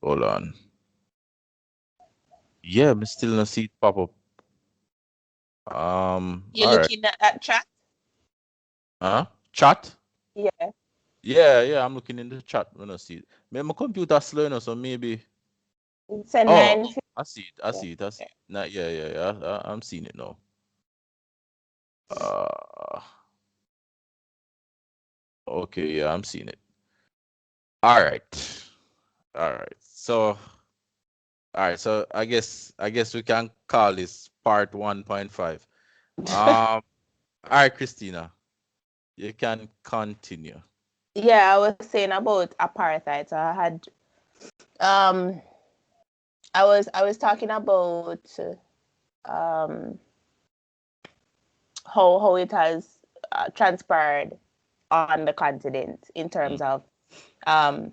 Hold on. Yeah, me still no see it pop up. You All right. looking at chat? Huh? Chat? Yeah. Yeah, I'm looking in the chat when I see it. My computer slow enough, so maybe. It's a Oh, 9. I see it. I see it. I see it. Nah, yeah. I'm seeing it now. Uh, okay, yeah, I'm seeing it. All right. All right. So I guess we can call this part 1.5. All right, Christina, you can continue. Yeah, I was saying about apartheid. So um I was talking about um how it has transpired on the continent in terms Mm. of um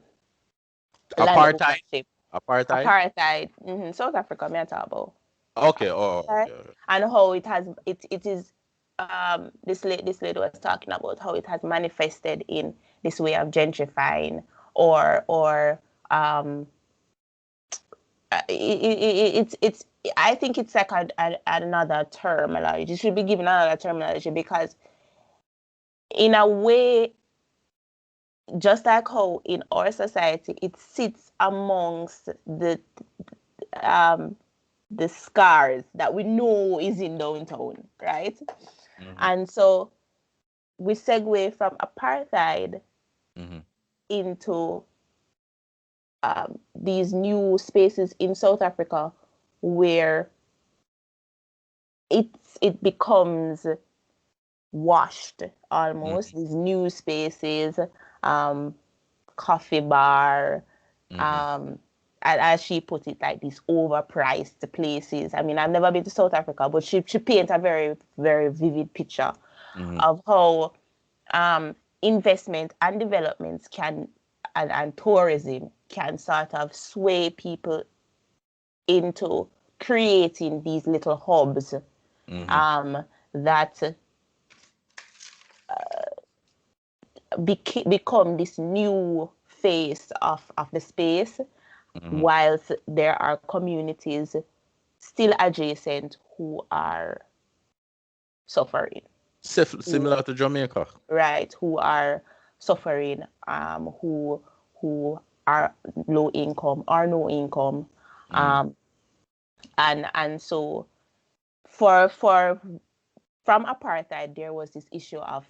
land Apartheid? ownership, Apartheid? apartheid, South Africa, me I talk about Okay. Oh, apartheid, okay. and how it is this lady was talking about how it has manifested in this way of gentrifying or um it's I think it's like another terminology. It should be given another terminology because in a way, just like how in our society it sits amongst um the scars that we know is in downtown, right? Mm-hmm. And so we segue from apartheid Mm-hmm. into these new spaces in South Africa where it becomes washed almost, these new spaces, um coffee bar, Mm-hmm. um and as she put it, like these overpriced places. I mean, I've never been to South Africa, but she paints a very very vivid picture Mm-hmm. of how investment and developments can and tourism can sort of sway people into creating these little hubs Mm-hmm. um, that become this new face of the space, Mm-hmm. whilst there are communities still adjacent who are suffering, who Similar to Jamaica. right, who are suffering, who are low income or no income, Mm-hmm. um, and so for from apartheid, there was this issue of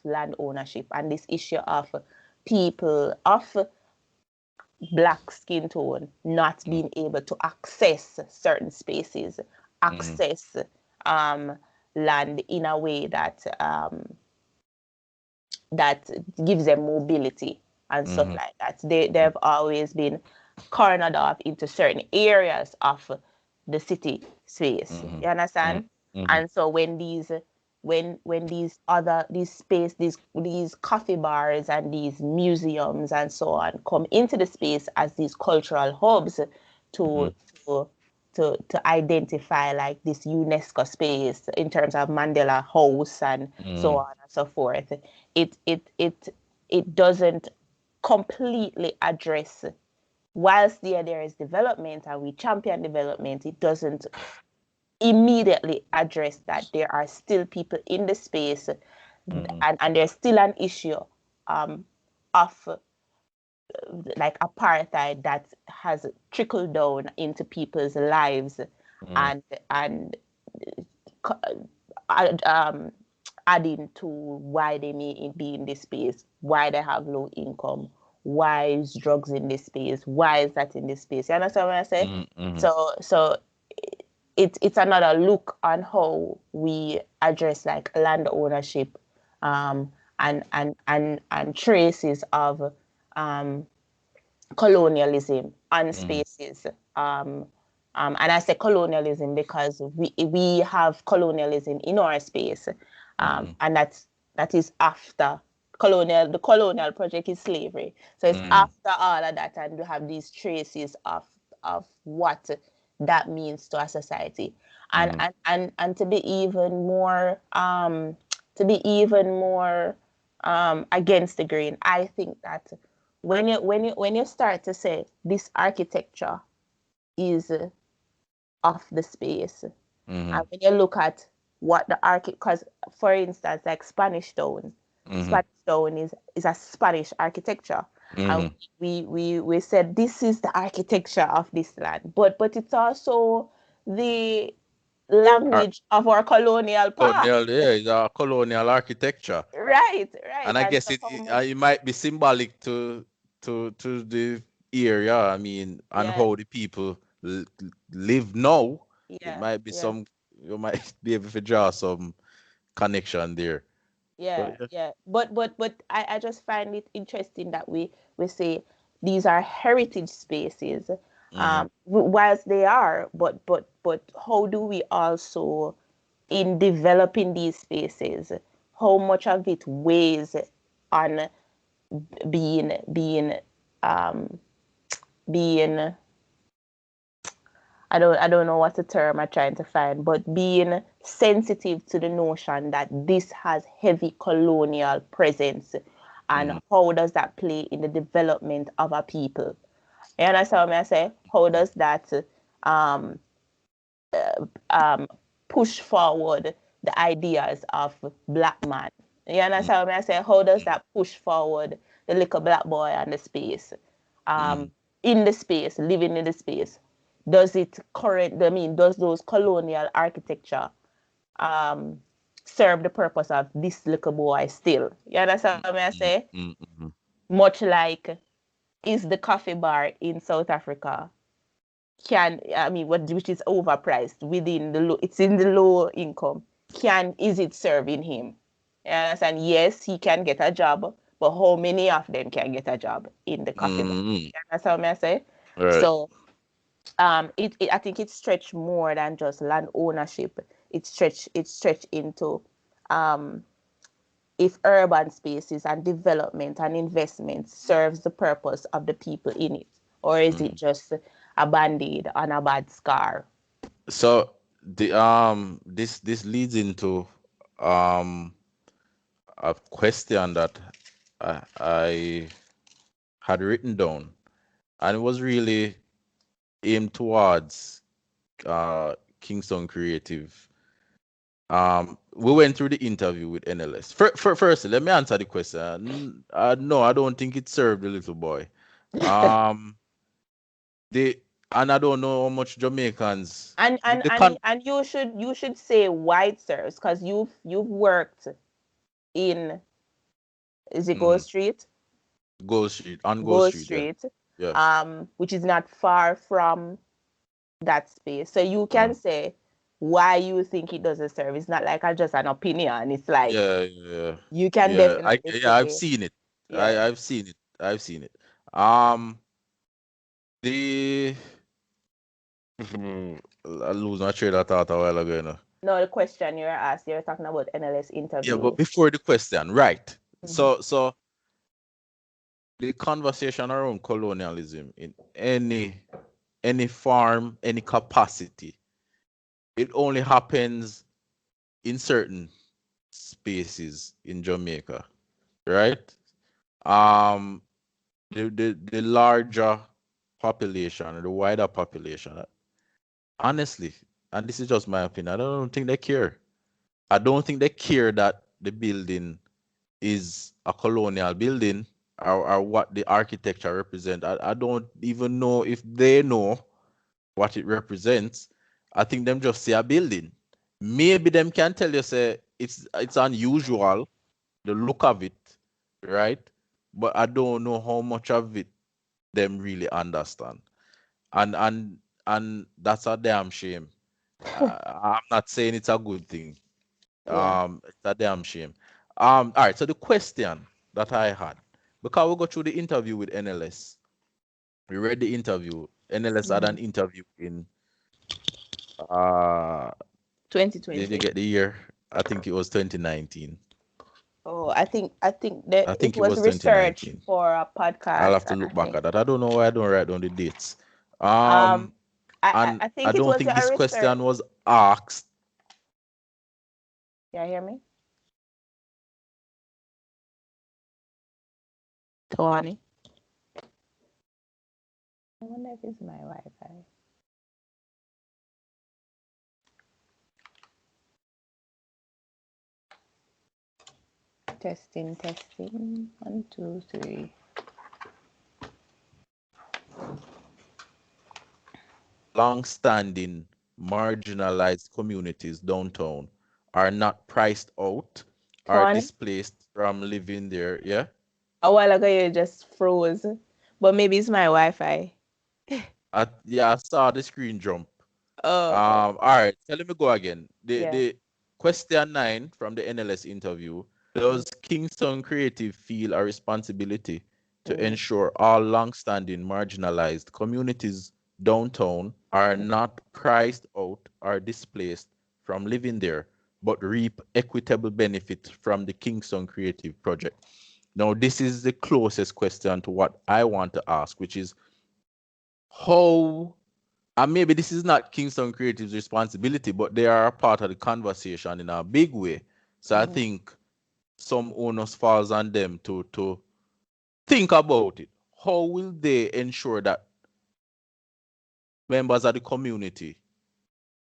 land ownership and this issue of people of black skin tone not being able to access certain spaces, Mm-hmm. access um, land in a way that gives them mobility and stuff Mm-hmm. like that. They've always been cornered off into certain areas of the city space. Mm-hmm. You understand? Mm-hmm. And so when these space these coffee bars and these museums and so on come into the space as these cultural hubs Mm-hmm. to to to identify like this UNESCO space in terms of Mandela House and so Mm-hmm. on and so forth. It it it it doesn't completely address, whilst there is development and we champion development, it doesn't immediately address that there are still people in the space, Mm-hmm. and there's still an issue um, of like apartheid that has trickled down into people's lives Mm-hmm. and um, adding to why they may be in this space, why they have low income, why is drugs in this space, why is that in this space. You understand what I say? Mm-hmm. So it's another look on how we address like land ownership, um, and traces of um, colonialism on Mm-hmm. spaces. And I say colonialism because we have colonialism in our space, Mm-hmm. and that is after the colonial project is slavery. So it's Mm-hmm. after all of that, and we have these traces of what that means to our society, Mm-hmm. and to be even more against the grain. I think that when you start to say this architecture is of the space, Mm-hmm. and when you look at what the architect, because for instance, like Mm-hmm. Spanish Town is a Spanish architecture, and Mm-hmm. we said this is the architecture of this land, but it's also the language of our colonial past. Colonial, yeah, it's a colonial architecture, Right, and right, I and guess so how it much, might be symbolic to the area. I mean, and yeah, how the people live now. It yeah, might be yeah. some. You might be able to draw some connection there. But Yeah, yeah. yeah. But I just find it interesting that we say these are heritage spaces, Mm-hmm. whilst they are, but how do we also, in developing these spaces, how much of it weighs on um being, I don't know what the term I'm trying to find, but being sensitive to the notion that this has heavy colonial presence, and Mm-hmm. how does that play in the development of a people? You understand what I say? How does that um, um, push forward the ideas of black man? You understand what I say? How does that push forward the little black boy and the space? Mm-hmm. In the space, living in the space. Does it current? I mean, does those colonial architecture um, serve the purpose of this little boy still? You understand what I say? Mm-hmm. Much like, is the coffee bar in South Africa, can, I mean, what, which is overpriced within the low, it's in the low income, can, is it serving him? You understand? Yes, he can get a job, but how many of them can get a job in the coffee bar? Mm-hmm. You understand what I say? Right. So I think it's stretched more than just land ownership. It's stretched into um if urban spaces and development and investment serves the purpose of the people in it, or is it Mm-hmm. just a band-aid on a bad scar? So the this leads into um a question that I had written down, and it was really aimed towards Kingston Creative. We went through the interview with NLS. Firstly, let me answer the question. No, I don't think it served the little boy. Um, they and I don't know how much Jamaicans and the, and the and con and you should say white serves, because you've worked in, is it Gold mm, Street? Gold Street on Gold Gold Street, yeah, Street, yeah. which is not far from that space. So you Uh, can say why you think it doesn't serve. It's not like just an opinion. It's like yeah, yeah, you can yeah. definitely I've say, seen it. yeah. I've seen it. I've seen it. Um, the I lose my train of thought a while ago, you know. No, the question you're asked, you're talking about NLS Yeah, but interview. before the question, right? Mhm. So the conversation around colonialism in any form, any capacity, it only happens in certain spaces in Jamaica, right? Um, the larger population, the wider population, honestly, and this is just my opinion, I don't think they care. I don't think they care that the building is a colonial building, or what the architecture represent. I don't even know if they know what it represents. I think them just see a building. Maybe them can tell you say it's unusual, the look of it, right? But I don't know how much of it them really understand. And and and that's a damn shame. I'm not saying it's a good thing. Yeah. It's a damn shame. All right. So the question that I had, because we go through the interview with NLS, we read the interview. NLS had Hmm. an interview in uh, did you 2020. get the year? I think it was 2019. Oh, I think that I it think it was was research 2019. for a I'll podcast, have to and I look back think at that. I don't know why I don't write down the dates. um Um, I I, and I I think it don't was think a this research. question was asked. Yeah, hear me, Tony? wonder if it's my Wi-Fi. Testing. 1, 2, 3. Long-standing marginalized communities downtown are not priced out, are Phone. displaced from living there. Yeah. A while ago you just froze, but maybe it's my Wi-Fi. Yeah, I saw the screen jump. Oh, All right. So let me go again. The yeah. the question 9 from the NLS interview. Does Kingston Creative feel a responsibility to ensure all long-standing marginalized communities downtown are not priced out or displaced from living there, but reap equitable benefit from the Kingston Creative project? Now, this is the closest question to what I want to ask, which is how, and maybe this is not Kingston Creative's responsibility, but they are a part of the conversation in a big way. So I think some onus falls on them to think about it. How will they ensure that members of the community,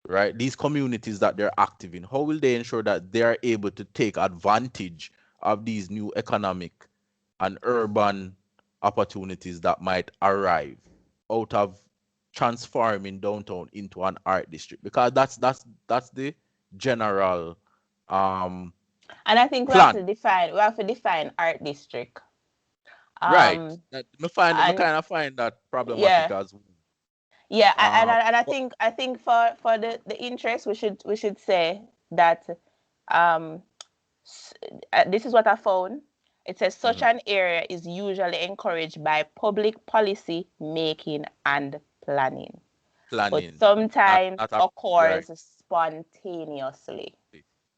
right, these communities that they're active in, how will they ensure that they are able to take advantage of these new economic and urban opportunities that might arrive out of transforming downtown into an art district? Because that's the general And I think we plan. have to define art district. Right. Um, Me and kind of find that problematic yeah, as well. yeah, and I But think for the interest we should say that um this is what I found. It says such an area is usually encouraged by public policy making and planning, but planning, sometimes not a right, occurs spontaneously.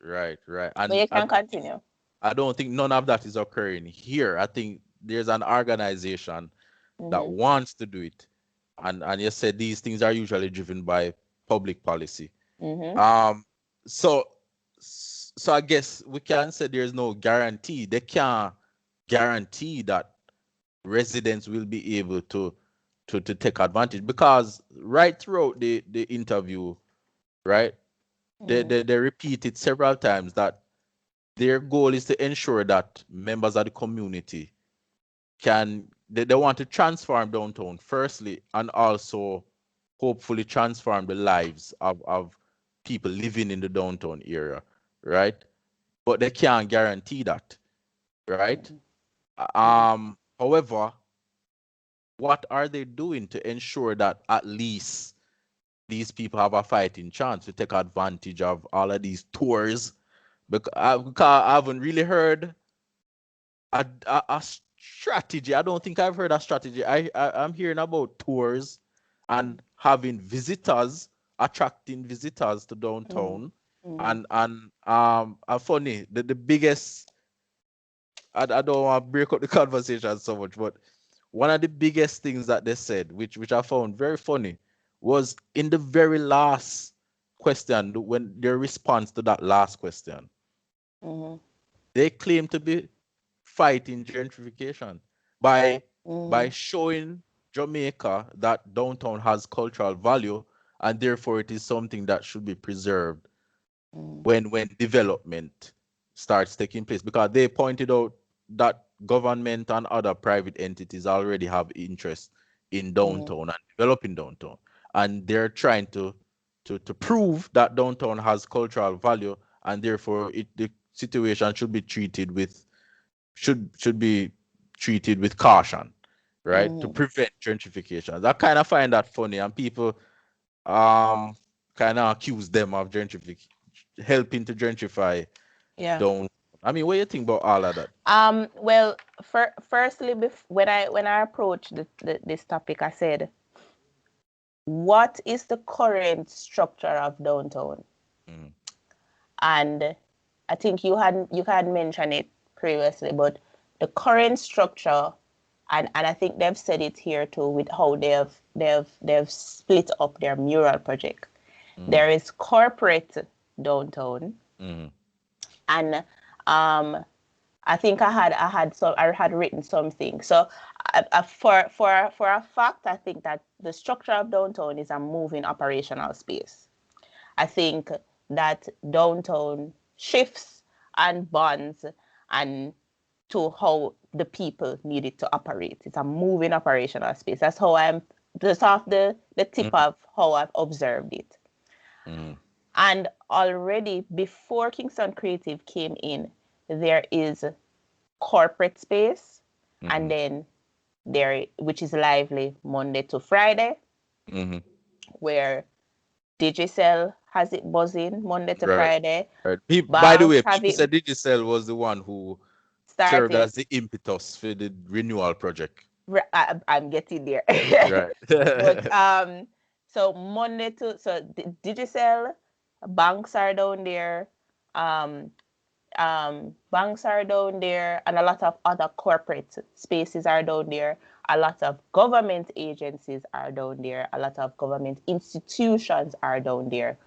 right. But And you can continue. I don't think none of that is occurring here. I think there's an organization that Mm-hmm. wants to do it. And you said these things are usually driven by public policy. Mm-hmm. Um, so so I guess we can say there's no guarantee. They can't guarantee that residents will be able to take advantage, because right throughout the interview, right, they repeat it several times that their goal is to ensure that members of the community they want to transform downtown firstly, and also hopefully transform the lives of people living in the downtown area, right? But they can't guarantee that, right? However, what are they doing to ensure that at least these people have a fighting chance to take advantage of all of these tours? Because I haven't really heard a strategy. I don't think I've heard a strategy. I'm hearing about tours and having visitors, attracting visitors to downtown, and funny, the biggest. I don't want to break up the conversation so much, but one of the biggest things that they said, which I found very funny, was in the very last question, when their response to that last question, they claim to be fighting gentrification by showing Jamaica that downtown has cultural value, and therefore it is something that should be preserved when development starts taking place, because they pointed out that government and other private entities already have interest in downtown and developing downtown, and they're trying to prove that downtown has cultural value, and therefore the situation should be treated with caution, right, to prevent gentrification. I kind of find that funny, and people kind of accuse them of helping to gentrify Yeah. down. I mean, what do you think about all of that? Well, firstly, when I approached this topic, I said, what is the current structure of downtown? And I think you had mentioned it previously, but the current structure, and I think they've said it here too, with how they've split up their mural project. There is corporate downtown, and I think I had written something. So For a fact, I think that the structure of downtown is a moving operational space. I think that downtown shifts and bonds and to how the people need it to operate. It's a moving operational space. That's how I'm just off the tip of how I've observed it. And already before Kingston Creative came in, there is corporate space, and then there, which is lively Monday to Friday, where Digicel has it buzzing Monday to Friday. Right. By the Banks way, have people it said Digicel was the one who served started. as the impetus for the renewal project. I'm getting there. Right. But so Monday to so Digicel, banks are down there. Um, banks are down there, and a lot of other corporate spaces are down there. A lot of government agencies are down there. A lot of government institutions are down there,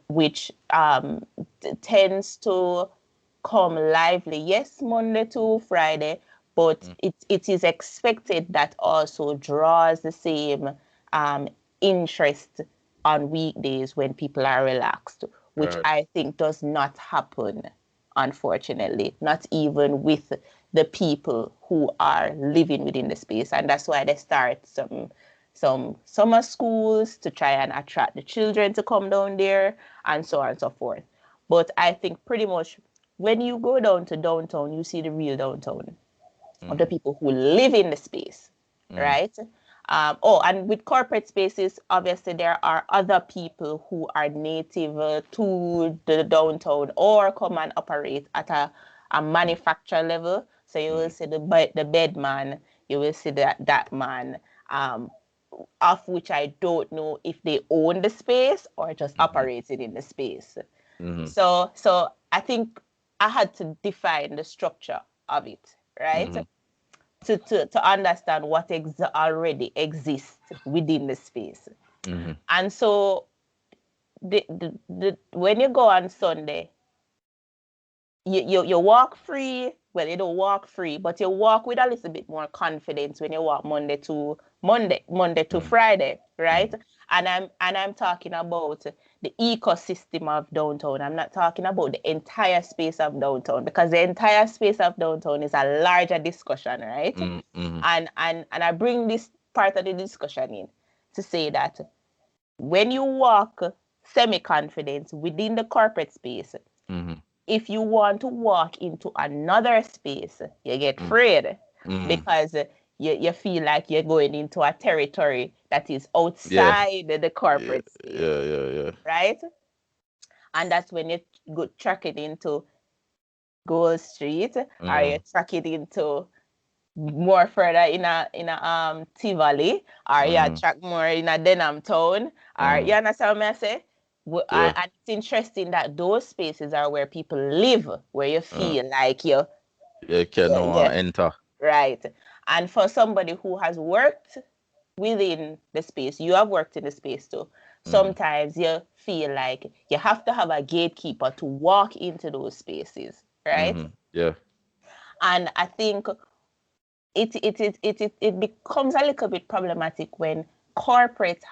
which tends to come lively. Yes, Monday to Friday, but it is expected that also draws the same interest on weekdays when people are relaxed, which I think does not happen, unfortunately, not even with the people who are living within the space. And that's why they start some summer schools to try and attract the children to come down there, and so on and so forth. But I think pretty much when you go down to downtown, you see the real downtown of the people who live in the space, right? And with corporate spaces, obviously there are other people who are native to the downtown or come and operate at a manufacturer level. So you will see the bed man, you will see that man, of which I don't know if they own the space or just operated in the space. So I think I had to define the structure of it, right? To understand what already exists within the space. And so when you go on Sunday, you walk free. Well, you don't walk free, but you walk with a little bit more confidence when you walk Monday to Friday, right? And I'm talking about the ecosystem of downtown. I'm not talking about the entire space of downtown, because the entire space of downtown is a larger discussion, right? And I bring this part of the discussion in to say that when you walk semi-confident within the corporate space, if you want to walk into another space, you get afraid, because you feel like you're going into a territory that is outside the corporate space, right? And that's when you go track it into Gold Street, or you track it into more further in a Tivoli, or you track more in a Denham town, or you understand what I say? And it's interesting that those spaces are where people live, where you feel like you can yeah, enter. right. And for somebody who has worked within the space, you have worked in the space too. Sometimes you feel like you have to have a gatekeeper to walk into those spaces, right? Yeah. And I think it becomes a little bit problematic when corporate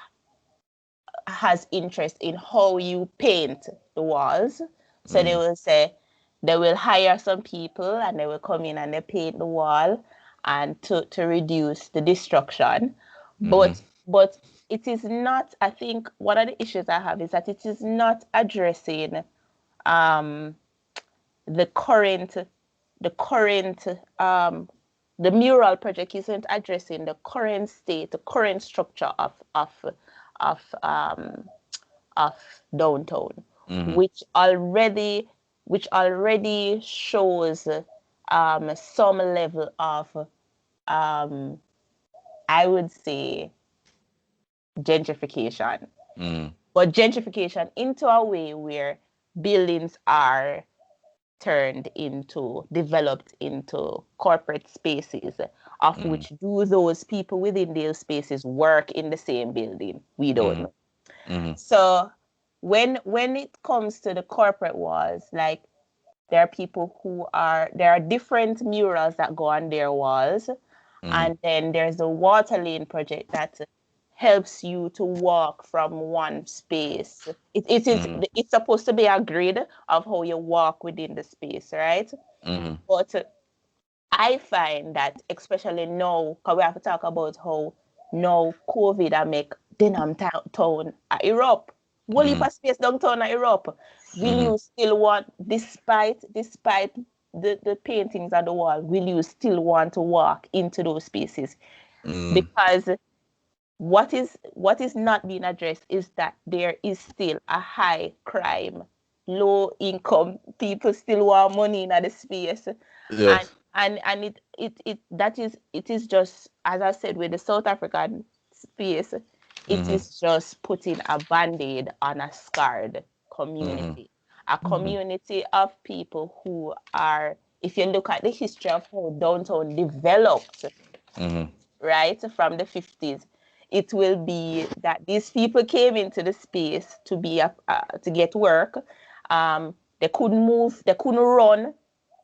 has interest in how you paint the walls. So they will say they will hire some people and they will come in and they paint the wall and to reduce the destruction. But it is not, I think one of the issues I have is that it is not addressing the current the mural project isn't addressing the current state, the current structure of um, of downtown, which already shows some level of I would say gentrification, but gentrification into a way where buildings are developed into corporate spaces, of which do those people within those spaces work in the same building? We don't know. So when it comes to the corporate walls, like there are different murals that go on their walls, And then there's the water lane project that helps you to walk from one space. It's supposed to be a grid of how you walk within the space, right? But I find that especially now, because we have to talk about how now COVID I make Denham town erupt. Whole heap of space downtown erupt. Will you still want, despite the paintings on the wall, will you still want to walk into those spaces? Because what is not being addressed is that there is still a high crime, low income people still want money in the space. Yes. And it is just, as I said, with the South African space, it is just putting a band-aid on a scarred community. A community of people who are, if you look at the history of how downtown developed, right, from the 50s, it will be that these people came into the space to be to get work. They couldn't move, they couldn't run,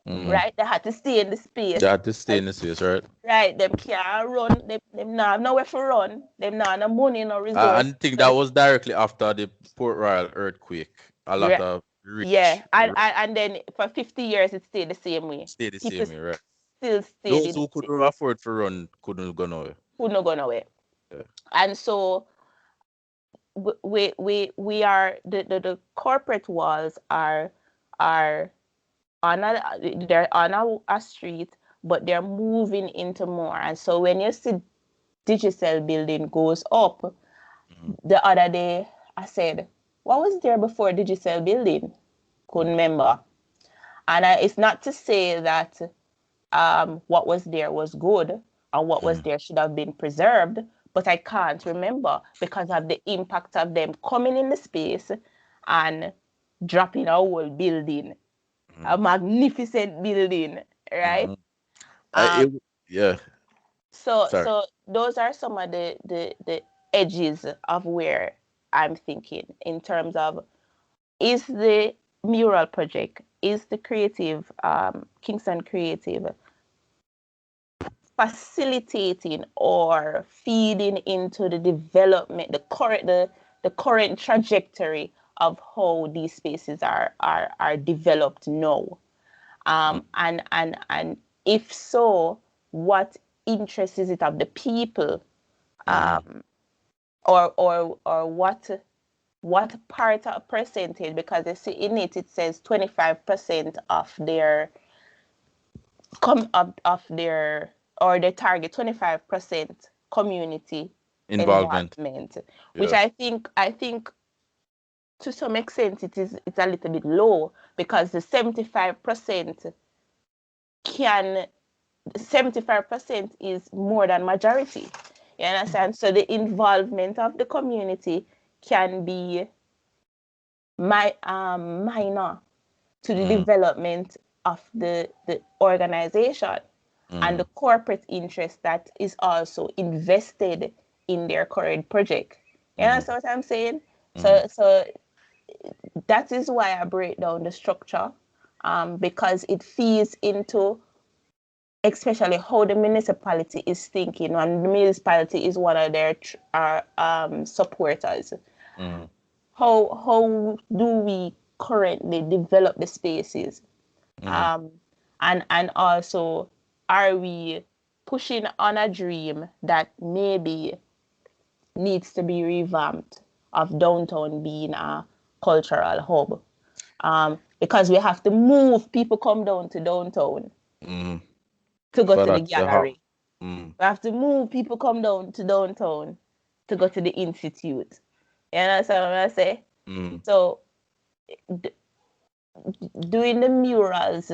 right? They had to stay in the space. They had to stay in the space, right? Right, them can't run. Them not have nowhere to run. Them not no money, no resource. I think that was directly after the Port Royal earthquake. A lot Right. of Yeah, rich and then for 50 years it stayed the same way. stay the People same way, right? still stayed Those in the who space. couldn't afford to run couldn't go nowhere. Who no go nowhere. Yeah. And so we are the corporate walls are on they're on a street, but they're moving into more. And so when you see Digicel building goes up, the other day I said, what was there before Digicel building? Couldn't remember. And it's not to say that what was there was good or what was there should have been preserved, but I can't remember because of the impact of them coming in the space and dropping a whole building, a magnificent building, right? Um, Yeah. so Sorry. those are some of the edges of where I'm thinking in terms of, is the mural project, is the creative Kingston Creative facilitating or feeding into the development, the current trajectory of how these spaces are developed now. And if so, what interest is it of the people, or what part of percentage? Because you see in it says 25% of their of their, or they target 25% community Involvement. involvement, which Yes. I think to some extent it's a little bit low, because the 75% can 75% is more than majority. You understand? So the involvement of the community can be minor to the development of the organization and the corporate interest that is also invested in their current project. You understand what I'm saying? So that is why I break down the structure, because it feeds into especially how the municipality is thinking, and the municipality is one of their supporters. How do we currently develop the spaces, and also, are we pushing on a dream that maybe needs to be revamped, of downtown being a cultural hub, because we have to move people come down to downtown to go For to the that to happen. gallery. We have to move people come down to downtown to go to the institute. You understand what I say? So doing the murals,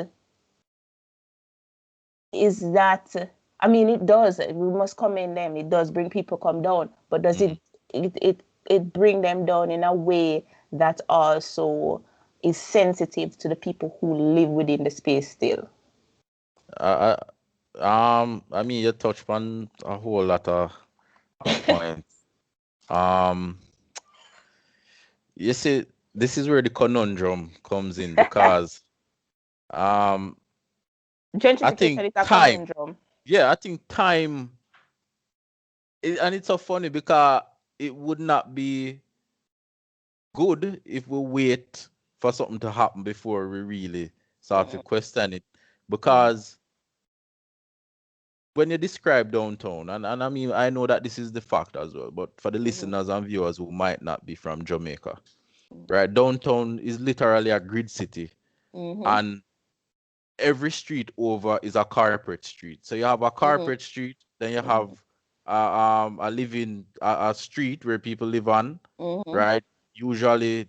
is that, I mean, it does, we must commend them, it does bring people come down, but does it bring them down in a way that also is sensitive to the people who live within the space still? I, I mean, you touched on a whole lot of points. You see, this is where the conundrum comes in, because I Gentrification think is a time, conundrum. Yeah, I think time, and it's so funny because it would not be good if we wait for something to happen before we really start to Mm, question it. mm, Because when you describe downtown, and I mean, I know that this is the fact as well, but for the mhm, listeners and viewers who might not be from Jamaica, mm, right? Downtown is literally a grid city, mhm, and every street over is a corporate street. So you have a mhm, corporate street, then you have mhm, a street where people live on, mhm. right? Usually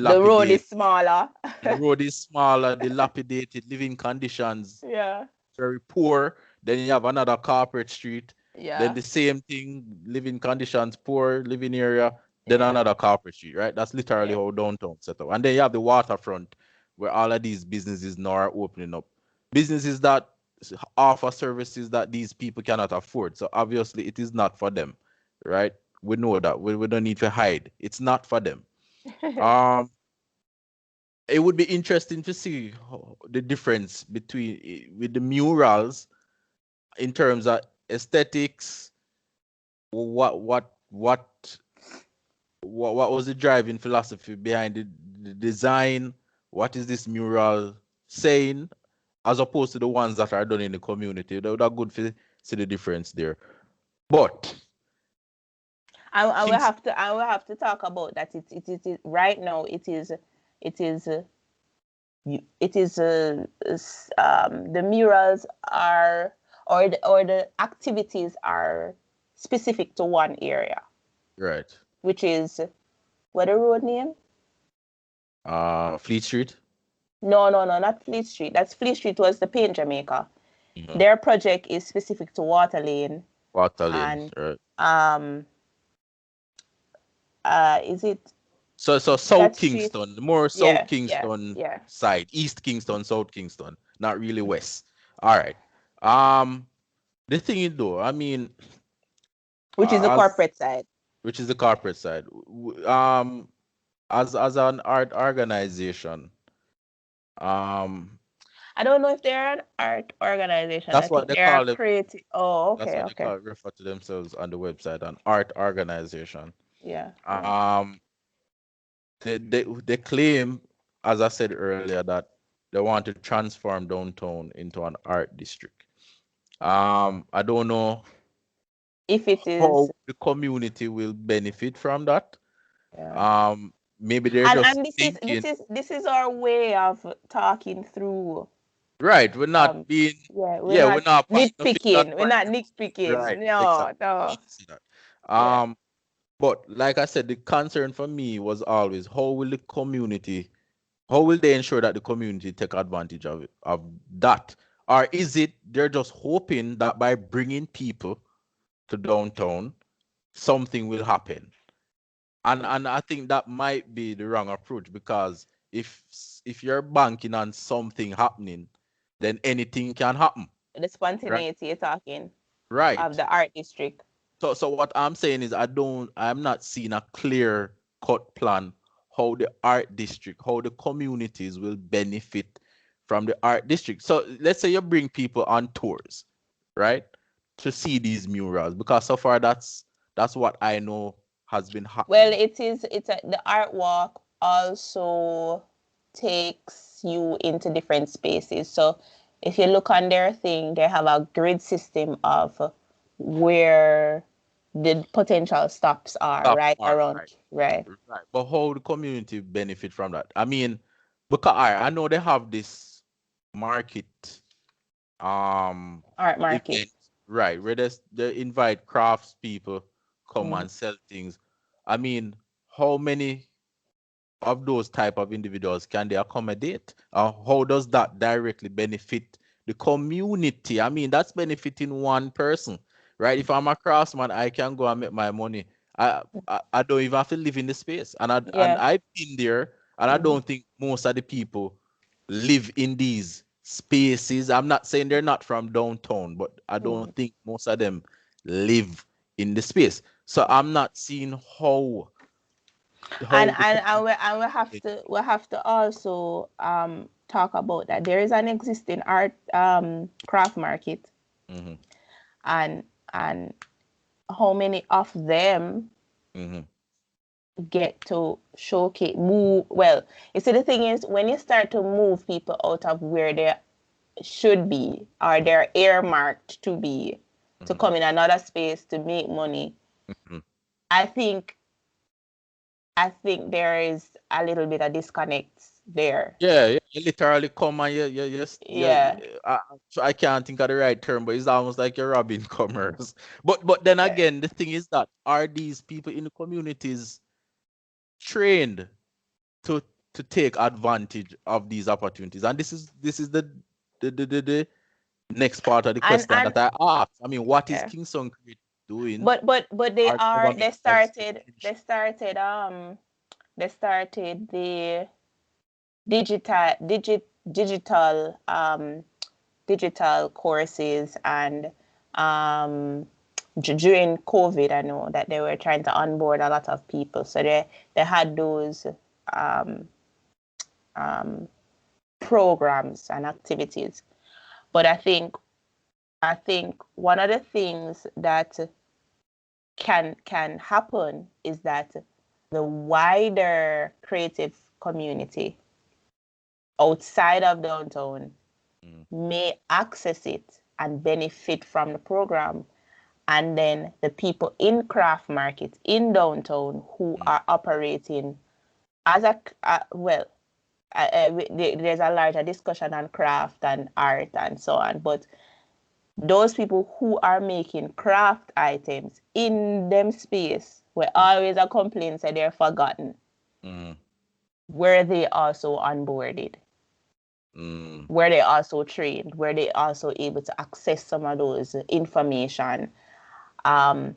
The road dilapidated. is smaller. The road is smaller, dilapidated, living conditions Yeah, very poor. Then you have another corporate street. Then yeah, the same thing, living conditions, poor living area. Then yeah, another corporate street, right? That's literally yeah. how downtown set up. And then you have the waterfront, where all of these businesses now are opening up. Businesses that offer services that these people cannot afford. So obviously, it is not for them, right? We know that. We don't need to hide. It's not for them. Um, it would be interesting to see the difference between with the murals in terms of aesthetics. What was the driving philosophy behind the design? What is this mural saying, as opposed to the ones that are done in the community? That would have good to see the difference there. But I will Kings, have to talk about that. It right now. It is it is the murals are or the activities are specific to one area, right? which is what the road name? Fleet Street, No, no, no, not Fleet Street. That's Fleet Street was the Paint Jamaica. mhm. Their project is specific to Water Lane Water Lane, and right? um is it So that South street? Kingston, more South Yeah, yeah, Kingston yeah. side, East Kingston, South Kingston, not really West. All right. Um, the thing is though, I mean, Which is the as corporate side. which is the corporate side, as an art organization, um, I don't know if they're an art organization. I that's what think they they're a call it. creative. Oh, That's okay, what they okay. call it, refer to themselves on the website, an art organization. Yeah, yeah. Um, they claim, as I said earlier, that they want to transform downtown into an art district. I don't know If it is, how the community will benefit from that. yeah. Um, maybe they're just And thinking, this is our way of talking through. right? We're not being, Yeah, we're yeah, we're not not pointing the finger at nitpicking. We're one not person. nitpicking. Right? No, Exactly. I no. mean to see that. Yeah. But like I said, the concern for me was always how will the community, how will they ensure that the community take advantage of that? Or is it they're just hoping that by bringing people to downtown, something will happen? And I think that might be the wrong approach, because if you're banking on something happening, then anything can happen, The right? spontaneity you're talking of Right. the art district. So what I'm saying is I'm not seeing a clear cut plan how the art district, how the communities will benefit from the art district. So let's say you bring people on tours, right? To see these murals, because so far that's what I know has been Well, happening. the art walk also takes you into different spaces. So if you look on their thing, they have a grid system of where the potential stops are Stop right art, around, right. right? Right. But how the community benefit from that? I mean, because I know they have this market Art market. event, right, where they invite crafts people come Mhm. and sell things. I mean, how many of those type of individuals can they accommodate? How does that directly benefit the community? I mean, that's benefiting one person, right? If I'm a craftsman, I can go and make my money. I don't even have to live in the space, and Yeah. I've been there, and I Mhm. don't think most of the people live in these spaces. I'm not saying they're not from downtown, but I Mhm. don't think most of them live in the space. So I'm not seeing how the community. And we have to also talk about that there is an existing art craft market. Mm-hmm. and how many of them Mm-hmm. get to showcase move well. You see, the thing is, when you start to move people out of where they should be or they're earmarked to be to Mm-hmm. come in another space to make money, Mm-hmm. I think there is a little bit of disconnect there. Yeah, yeah, you literally come and Yeah. so I can't think of the right term, but it's almost like you're robbing commerce. But then Yeah. again, the thing is that are these people in the communities trained to take advantage of these opportunities? And this is the next part of the question And that I asked. I mean, what is yeah. Kingston Create doing? But they Our are government has potential. they started the digital digital digital courses and during COVID, I know that they were trying to onboard a lot of people, so they had those um, um, programs and activities. But I think one of the things that can happen is that the wider creative community outside of downtown Mm, may access it and benefit from the program. And then the people in craft markets in downtown who mm, are operating as a well, there's a larger discussion on craft and art and so on. But those people who are making craft items in them space where mm, always a complaint say they're forgotten, mm, were they also onboarded? mm. Were they also trained? Were they also able to access some of those information? Um,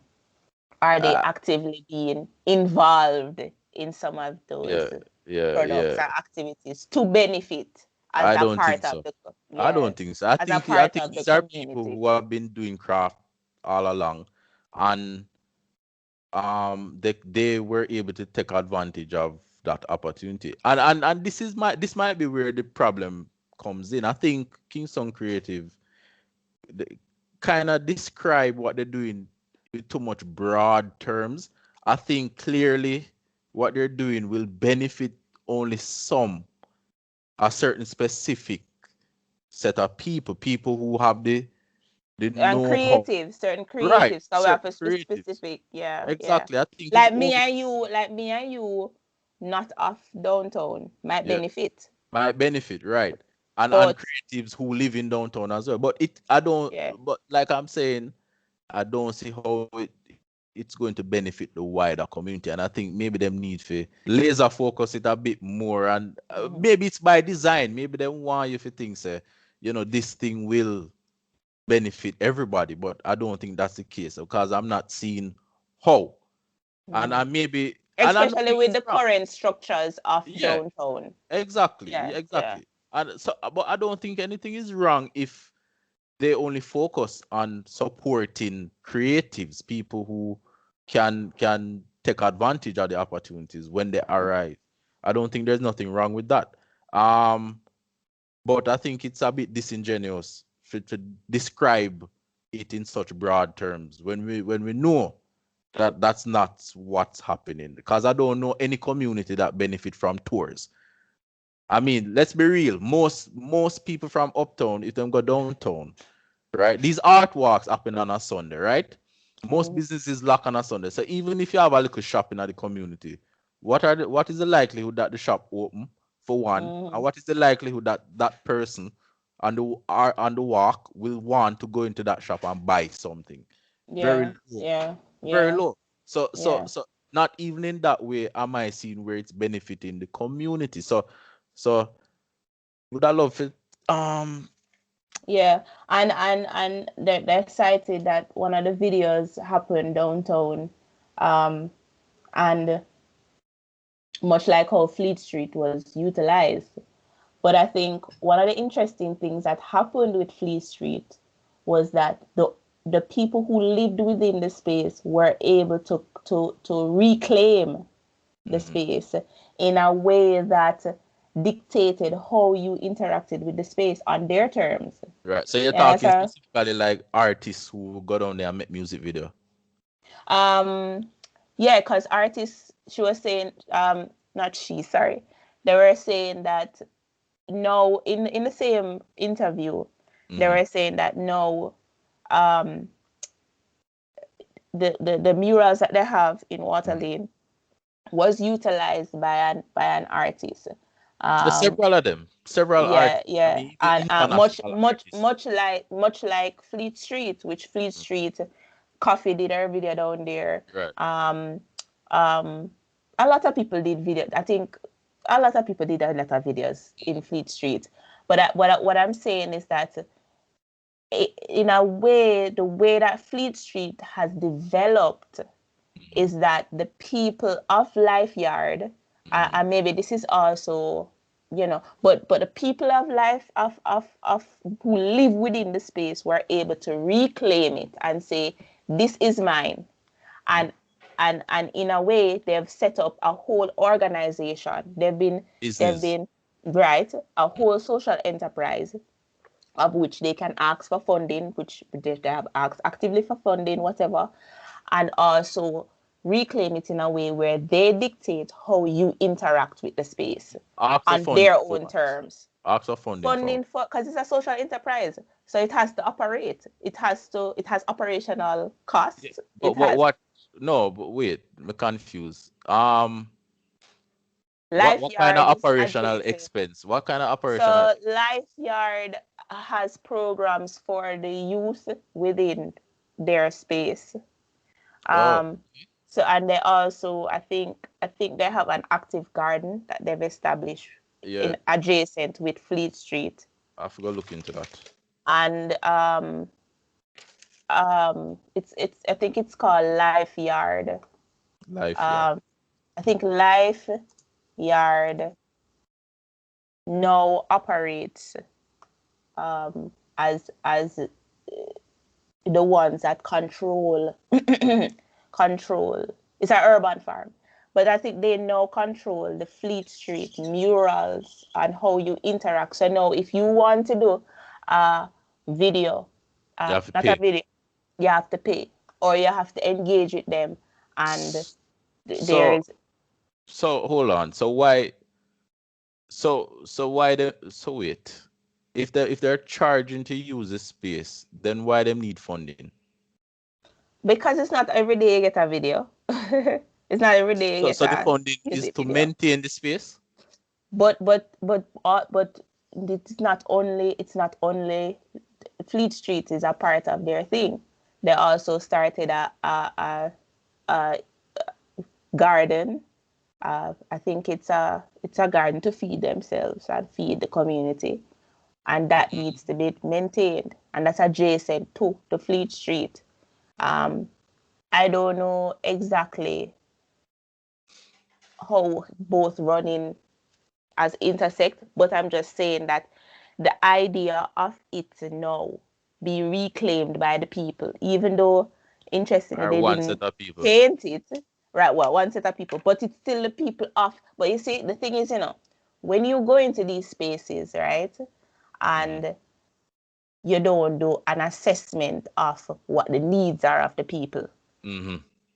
are they Uh, actively being involved in some of yeah, those yeah, products yeah. and activities to benefit as I a don't part think of so. the I don't yes, think so. I as a think I part think of the these are people community? who have been doing craft all along, and they were able to take advantage of that opportunity. And this might be where the problem comes in. I think Kingston Creative kind of describe what they're doing with too much broad terms. I think clearly what they're doing will benefit only a certain specific set of people who have the And know-how. certain Right, creatives, so we have certain to creatives. specific, yeah, yeah. Exactly. I think it's only Like me and you, not off downtown, might yeah, benefit, might benefit, right? And but creatives who live in downtown as well. But it I don't yeah, but like I'm saying, I don't see how it's going to benefit the wider community. And I think maybe them need to laser focus it a bit more. And mm-hmm. maybe it's by design. Maybe they want you to think, say, this thing will benefit everybody. But I don't think that's the case because I'm not seeing how. And I Mm-hmm. maybe, and I know Especially maybe with it's the wrong. current structures of Yeah, downtown. exactly. Yeah, Yeah, yeah. exactly. And so, but I don't think anything is wrong if they only focus on supporting creatives, people who can take advantage of the opportunities when they arise. I don't think there's nothing wrong with that. Um, but I think it's a bit disingenuous to describe it in such broad terms when we know that that's not what's happening. Because I don't know any community that benefit from tours. I mean, let's be real. Most people from uptown, if them go downtown, right? These art walks happen on a Sunday, right? Most Mm-hmm. businesses lock on a Sunday. So even if you have a little shop in the community, what is the likelihood that the shop open for one, and Mm-hmm. what is the likelihood that that person on the walk will want to go into that shop and buy something? Very Yeah, low, yeah, very yeah, low. So so yeah. so not even in that way am I seeing where it's benefiting the community. So would I love it? Yeah, and they cited that one of the videos happened downtown, um, and much like how Fleet Street was utilized. But I think one of the interesting things that happened with Fleet Street was that the people who lived within the space were able to reclaim the Mhm, space in a way that dictated how you interacted with the space on their terms. Right. So you're And talking so, specifically like artists who go down there and make music video. yeah, because artists, she was saying, not she, sorry, they were saying that no, in the same interview, they were saying that no, the murals that they have in Water Lane was utilized by an artist. So several of them, several Yeah, artists. I yeah, mean, even and international artists. much like Fleet Street, which Fleet Street Coffee did a video down there. Right. A lot of people did video. I think a lot of people did a lot of videos in Fleet Street. But what I'm saying is that in a way, the way that Fleet Street has developed is that the people of Life Yard, and maybe this is also, but the people of life of who live within the space were able to reclaim it and say, this is mine. And in a way, they've set up a whole organization. They've Business. been right, a whole social enterprise of which they can ask for funding, which they have asked actively for funding, whatever, and also reclaim it in a way where they dictate how you interact with the space Ask for on funding their for own what? terms. Ask for funding for. Funding for, because it's a social enterprise, so it has to operate. It has operational Yeah. costs. But It has what? No, but wait, I'm confused. Life What kind of Yard is operational adjacent. expense? What kind of operational? So Life Yard has programs for the youth within their space. Oh, So, and they also, I think they have an active garden that they've established yeah. in adjacent with Fleet Street. I forgot to look into that. And it's I think it's called Life Yard. Life yard. I think Life Yard now operates as the ones that control. It's an urban farm, but I think they now control the Fleet Street murals and how you interact. So now, if you want to do a video, You have to not a pay. video, you have to pay, or you have to engage with them, and So there's hold on. So why? So why the? So wait. If they're charging to use the space, then why them need funding? because it's not every day you get a video. It's not every day you get So the a funding is music to video. maintain the space. But it's not only Fleet Street is a part of their thing. They also started a garden. I think it's a garden to feed themselves and feed the community, and that needs to be maintained, and that's adjacent to the Fleet Street. I don't know exactly how both running as intersect, but I'm just saying that the idea of it now be reclaimed by the people, even though interestingly Or they one didn't set of people. paint it, right? Well, one set of people, but it's still the people of. But you see, the thing is, when you go into these spaces, right, and you don't do an assessment of what the needs are of the people,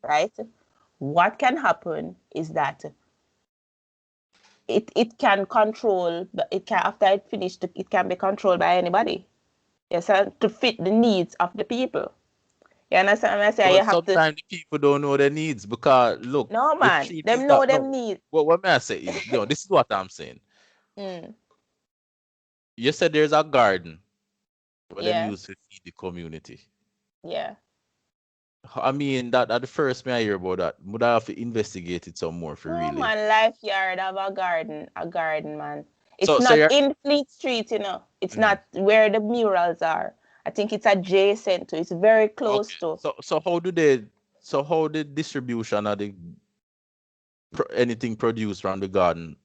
right? What can happen is that it can control, it can, after it finished, it can be controlled by anybody. Yes, to fit the needs of the people. You understand what I say? You But have to. sometimes the people don't know their needs because look, No, the man, thing is them know that them no. needs. What may I say is, this is what I'm saying. Mm, You said there's a garden where them yeah, used to feed the community. yeah. I mean that the first me I hear about that. Would I have to investigate it some more for No, really? man, Life Yard have a garden, man. It's So not you're in Fleet Street, It's Mhm. not where the murals are. I think it's adjacent to. It's very Okay. close to. So how the distribution of the anything produced around the garden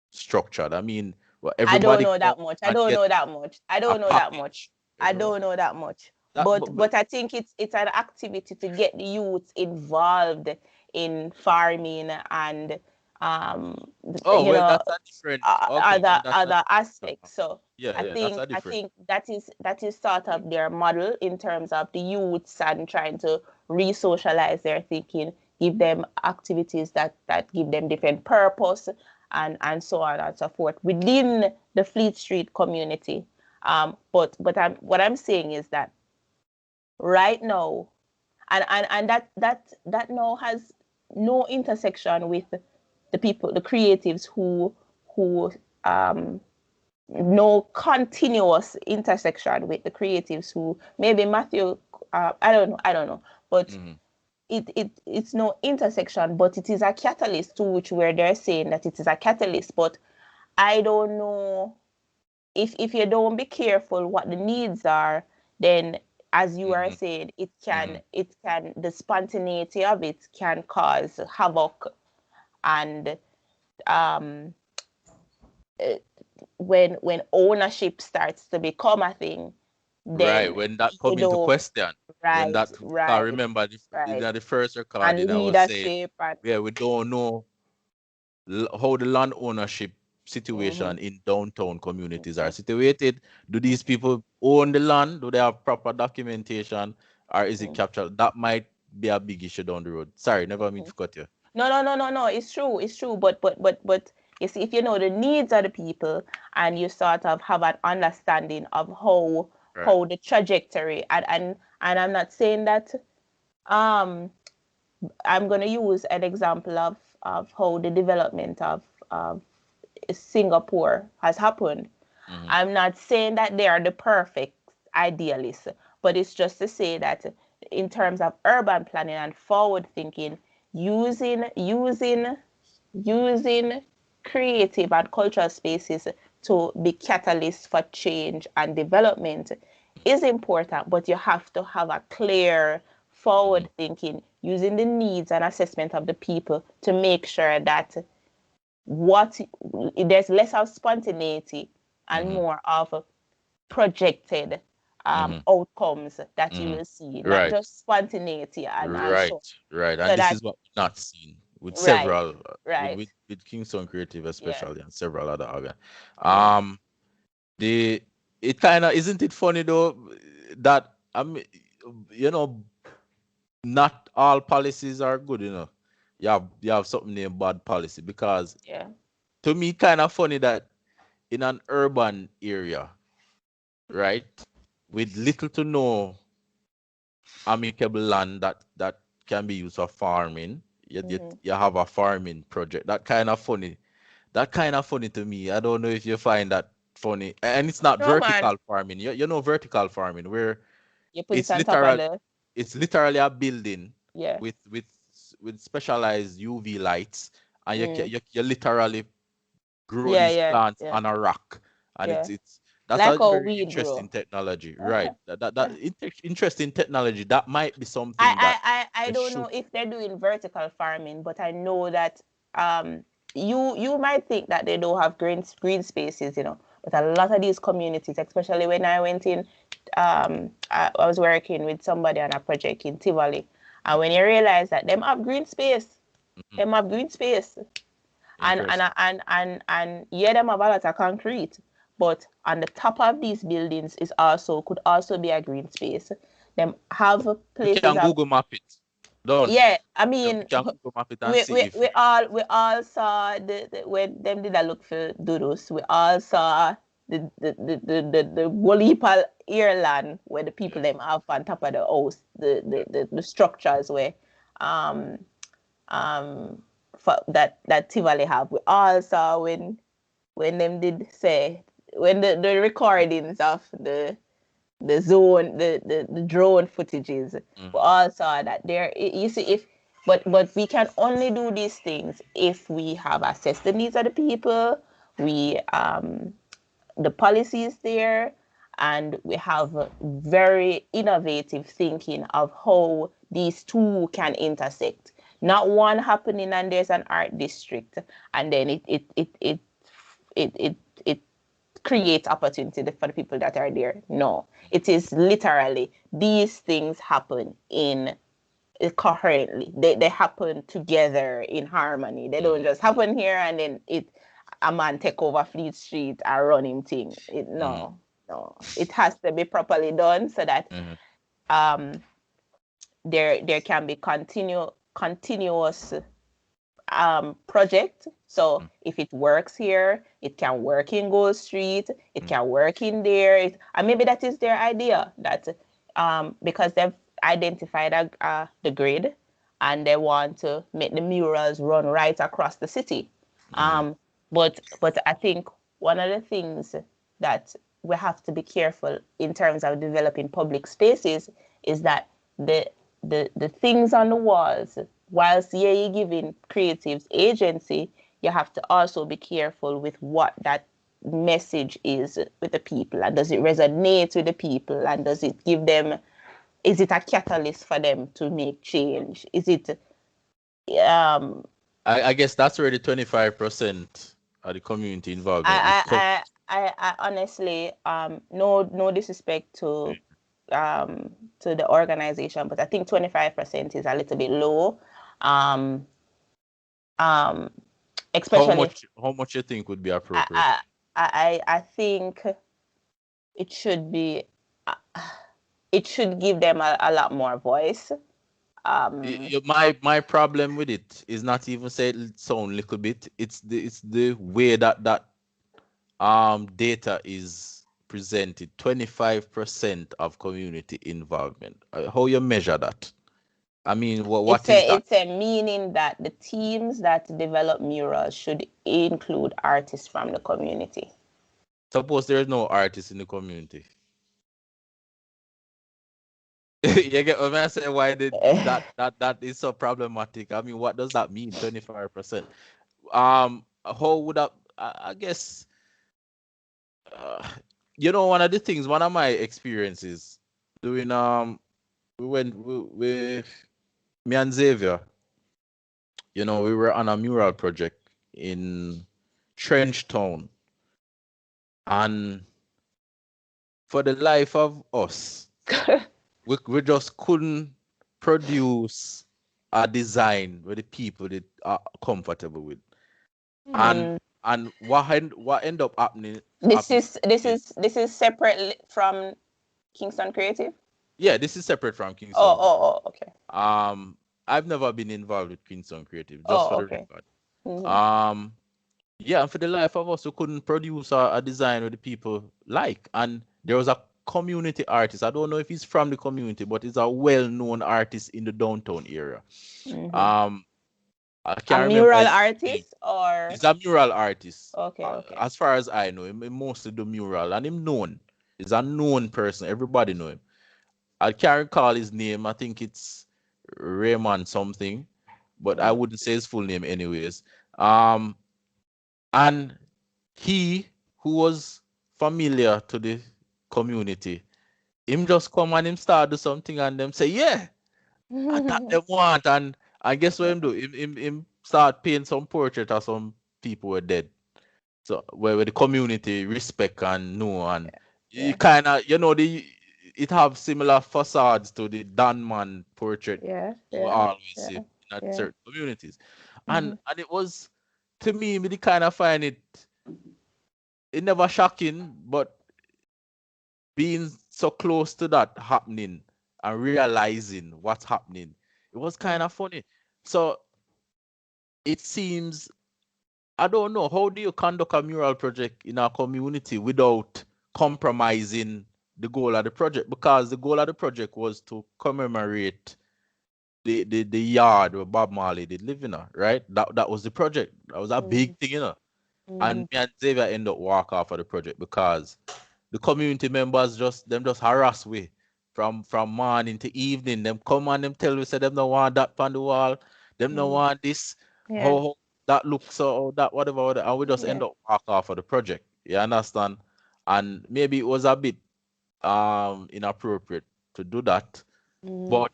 structured? I mean, well, I don't everybody know go that much. I and don't get know that much. I a don't know that much. package, I don't know that much. That But I think it's an activity to get the youth involved in farming and Oh you well, know, that's a different. Okay, then that's a other different. aspects. So Yeah, yeah, that's a I different. think that is sort of their model in terms of the youths and trying to re-socialize their thinking, give them activities that give them different purpose, and so on and so forth within the Fleet Street community. But what I'm saying is that right now, and that now has no intersection with the people, the creatives who no continuous intersection with the creatives who maybe Matthew, I don't know, but Mhm. it's no intersection, but it is a catalyst to which where they're saying that it is a catalyst. But I don't know if you don't be careful what the needs are, then as you are Mhm. saying, Mhm. it can the spontaneity of it can cause havoc and um when ownership starts to become a thing, Right. then When that you come into don't question, when right, that, I right, remember in right. the first And recording, I was saying, leadership and yeah, we don't know how the land ownership mhm, situation in downtown communities are mhm, situated. Do these mhm, people own the land? Do they have proper documentation, or is it mhm, captured? That might be a big issue down the road. Sorry, never mean mhm. to cut you. No. It's true. It's true. But you see, if you know the needs of the people and you sort of have an understanding of Right. how the trajectory and I'm not saying that um I'm gonna use an example of how the development of Singapore has happened. Mm-hmm. I'm not saying that they are the perfect idealists, but it's just to say that in terms of urban planning and forward thinking, using creative and cultural spaces to be catalysts for change and development is important, but you have to have a clear Mm-hmm. forward thinking using the needs and assessment of the people to make sure that what there's less of spontaneity and Mm-hmm. more of projected Mm-hmm. outcomes that you Mm-hmm. will see, not Right. just spontaneity and Right, so right. And so this that is what we've not seen with right, several, right, with Kingston Creative yeah, especially and several other yeah, um the it kind of isn't it funny though that I mean, you know, not all policies are good, you know. You have something named bad policy because yeah, to me kind of funny that in an urban area, right, with little to no amicable land that can be used for farming. mm-hmm. You have a farming project. That kind of funny. That kind of funny to me. I don't know if you find that funny. And it's not No man, vertical farming. You know vertical farming where you put it it's on top of literal the it's literally a building yeah, with with specialized UV lights, and mm, you literally grow yeah, these yeah, plants yeah, on a rock, and yeah, it's that's like a how very weed interesting grow. technology, right? Interesting technology that might be I, something that I, I, I they don't should. know if they're doing vertical farming, but I know that you might think that they don't have green spaces, you know, but a lot of these communities, especially when I went in, I was working with somebody on a project in Tivoli, and when you realize that Mhm. them have green space, Interesting. and yeah, them have a lot of concrete, but on the top of these buildings is also could also be a green space. Them have We places can of Google map it. Done. yeah, I Yeah, we mean, can Google map it and see if. we all saw the when them did a look for doodles. We all saw the Wolipa airland where the people Yeah. them have on top of the house, Yeah. the structures where um for that Tivoli have. We all saw when them did say when the recordings of the drone footages, we Mhm. all saw that there you see if but we can only do these things if we have assessed the needs of the people, we the policies there, and we have a very innovative thinking of how these two can intersect, not one happening and there's an art district and then it create opportunity for the people that are there. No, it is literally these things happen in coherently. They happen together in harmony. They don't just happen here and then a man take over Fleet Street and run him thing. No. It has to be properly done so that there can be continuous project. So if it works here, it can work in Gold Street, it can work in there. And maybe that is their idea, that because they've identified the grid and they want to make the murals run right across the city. But I think one of the things that we have to be careful in terms of developing public spaces is that the things on the walls, whilst you're giving creatives agency, you have to also be careful with what that message is with the people, and does it resonate with the people, and does it give them, is it a catalyst for them to make change? Is it I guess that's already 25% of the community involvement. I honestly no disrespect to the organization, but I think 25% is a little bit low. Especially how much you think would be appropriate? I think it should be it should give them a lot more voice. My problem with it is not even say it sound a little bit. It's the way that data is presented. 25% of community involvement. How you measure that? I mean, what is that? It's a meaning that the teams that develop murals should include artists from the community. Suppose there is no artists in the community. You get what I say? Why that is so problematic? I mean, what does that mean? 25%. How would that? I guess. One of the things, one of my experiences doing we went with me and Xavier. We were on a mural project in Trenchtown, and for the life of us, we just couldn't produce a design where the people are comfortable with. And what end up happening? This is separate from Kingston Creative? Yeah, this is separate from Kingston. Okay. I've never been involved with Kingston Creative, just for the record. Yeah, and for the life of us, we couldn't produce a design where the people like. And there was a community artist. I don't know if he's from the community, but he's a well-known artist in the downtown area. I can't remember. Mural artist, or he's a mural artist. Okay. As far as I know, him mostly do mural, and him known. He's a known person. Everybody know him. I can't recall his name. I think it's Raymond something, but I wouldn't say his full name anyways. And he, who was familiar to the community, him just come and him start do something and them say, yeah, I thought they want. And guess what him do? Him start painting some portrait of some people were dead. So where the community respect and know, and you kind of, it have similar facades to the Danman portrait. We always see in certain communities. And it was, to me kind of find it never shocking, but being so close to that happening and realizing what's happening, it was kind of funny. So it seems, I don't know, how do you conduct a mural project in a community without compromising the goal of the project? Because the goal of the project was to commemorate the yard where Bob Marley did live in, right? That was the project. That was a big thing, And me and Xavier end up walk off of the project because the community members just harass we from morning to evening. Them come and them tell we say them don't want that on the wall. Them don't want this. How that looks or that whatever, and we just end up walk off of the project. You understand? And maybe it was a bit inappropriate to do that, but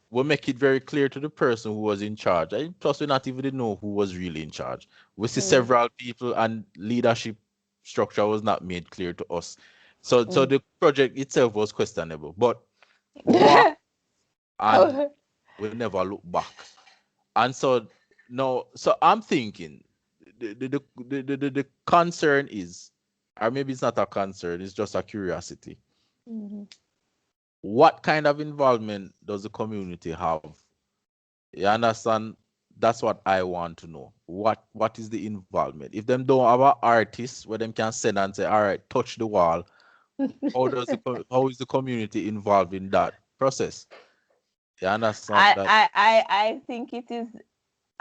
we'll make it very clear to the person who was in charge. I trust we not even know who was really in charge. We see several people, and leadership structure was not made clear to us. So the project itself was questionable. But we we never look back. And so no, so I'm thinking the concern is, or maybe it's not a concern, it's just a curiosity. Mm-hmm. What kind of involvement does the community have? You understand? That's what I want to know. What is the involvement? If them don't have an artist where them can send and say, all right, touch the wall, how is the community involved in that process? You understand that? I think it is.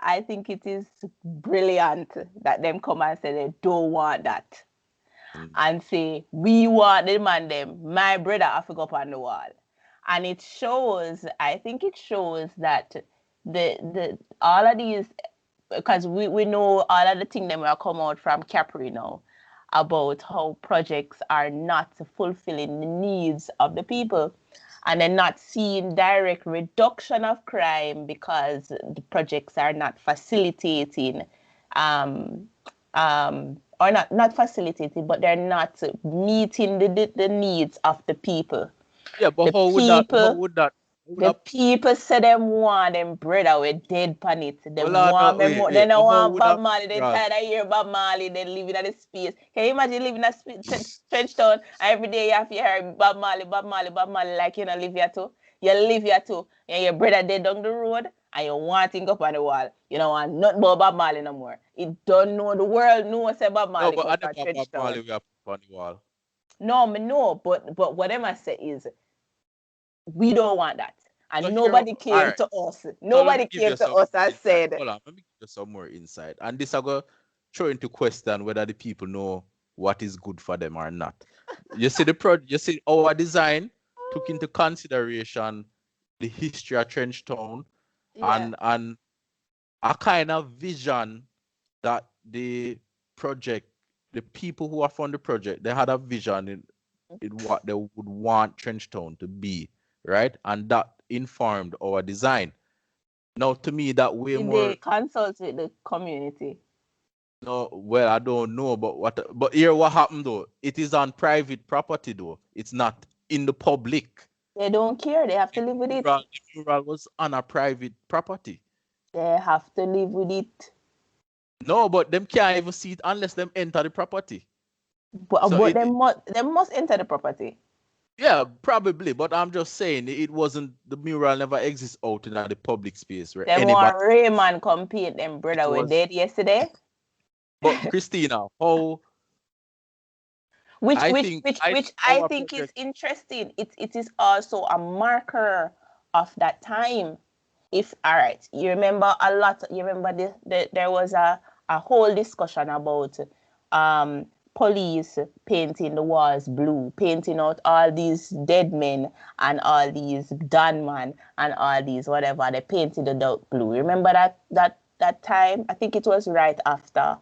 I think it is brilliant that them come and say they don't want that, and say we want them and them. My brother have to go up on the wall, and it shows. I think it shows that the all of these, because we know all of the things that will come out from Capri now about how projects are not fulfilling the needs of the people, and then not seeing direct reduction of crime because the projects are not facilitating or not facilitating, but they're not meeting the needs of the people. Yeah, but The how would that the people say them want them brother with dead pan it. Them well, no, want me more. They wait, don't but how want would Bob that Marley. They right? tired of hear Bob Marley. They living in the space. Can you imagine living in a trench town? Every day you have to hear Bob Marley, Bob Marley, Bob Marley, like you know live here too. You live here too, and your brother dead down the road, and you want him up on the wall. You don't want nothing about Bob Marley no more. It don't know the world knows say Bob No, Marley but come I from never trench Bob town. Marley we have put on the wall. No, me no, but what I say is we don't want that. So And here, all nobody came right. to us. So let me Nobody give came you to some us and insight. said, Hold on, let me give you some more insight. And this I go throw into question whether the people know what is good for them or not. You see you see our design took into consideration the history of Trench Town yeah, and a kind of vision that the project, the people who are from the project, they had a vision in what they would want Trench Town to be, right? And that informed our design. Now, to me, that way did more. they consult with the community? No, well, I don't know, but here what happened though? It is on private property though. It's not in the public. They don't care. They have to live with it. The mural was on a private property. They have to live with it. No, but them can't even see it unless them enter the property. But, So but they must enter the property. yeah, probably. But I'm just saying it wasn't, the mural never exists out in the public space where Them anybody. want Raymond come paint them It brother we was. dead yesterday. But Christina, how Which I which think which I which think I our think is project. interesting. It is also a marker of that time. If all right, you remember a lot. You remember there was a whole discussion about police painting the walls blue, painting out all these dead men and all these done man and all these whatever. They painted the dark blue. Remember that time? I think it was right after.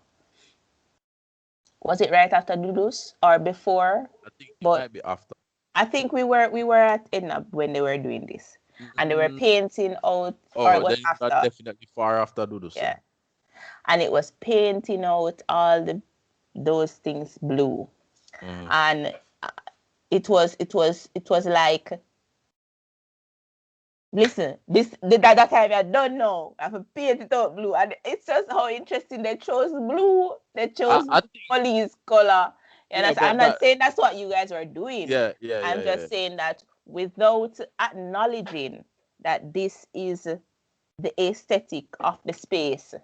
Was it right after Dudus or before? I think it But might be after. I think we were at Enab when they were doing this, and they were Mm, painting out, or it oh, was then it's not after, definitely far after Dudu, yeah, so. and it was painting out all those things blue, Mm. and it was like, listen, that time I don't know, I have to paint it out blue, and it's just how interesting they chose blue, they chose I think police color. And yeah, I'm but not that saying that's what you guys are doing. I'm yeah. just saying that without acknowledging that this is the aesthetic of the space,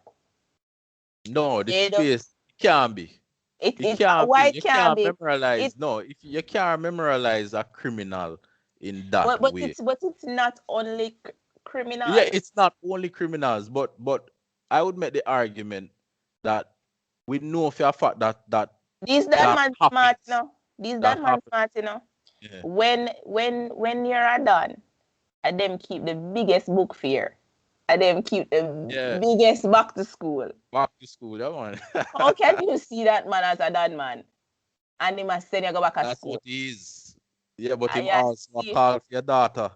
No, the they don't. space it can't be. It It can't be. why it You can't can't be it, memorialize. No, if you can't memorialize a criminal in that but way. it's not only Yeah, criminal. it's not only criminals, but I would make the argument that we know for a fact These that that man smart, you happens. know. These That that man happens. smart, you know. Yeah. When you're done, and them keep the biggest book fair, and them keep the Yeah. biggest back to school. Back to school, that one. How can you see that man as a done man? And he must send you go back to That's school. what he is. Yeah, but him I also a see. call for your daughter.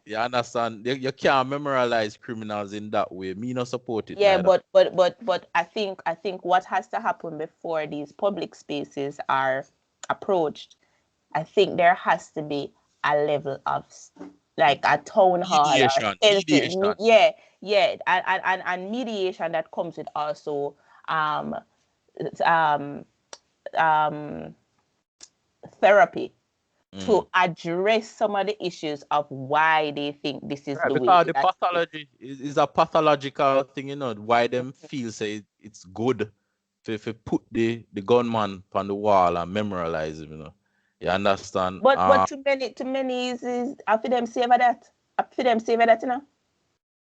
You understand? You can't memorialize criminals in that way. Me not support it Yeah, neither. but I think what has to happen before these public spaces are approached, I think there has to be a level of like a town hall or mediation. and mediation that comes with also um um therapy to address some of the issues of why they think this is Right, the way because the that pathology is a pathological thing, why them feel say it's good to put the gunman on the wall and memorialize him. You understand? but too many is after them savor that. After them savor that,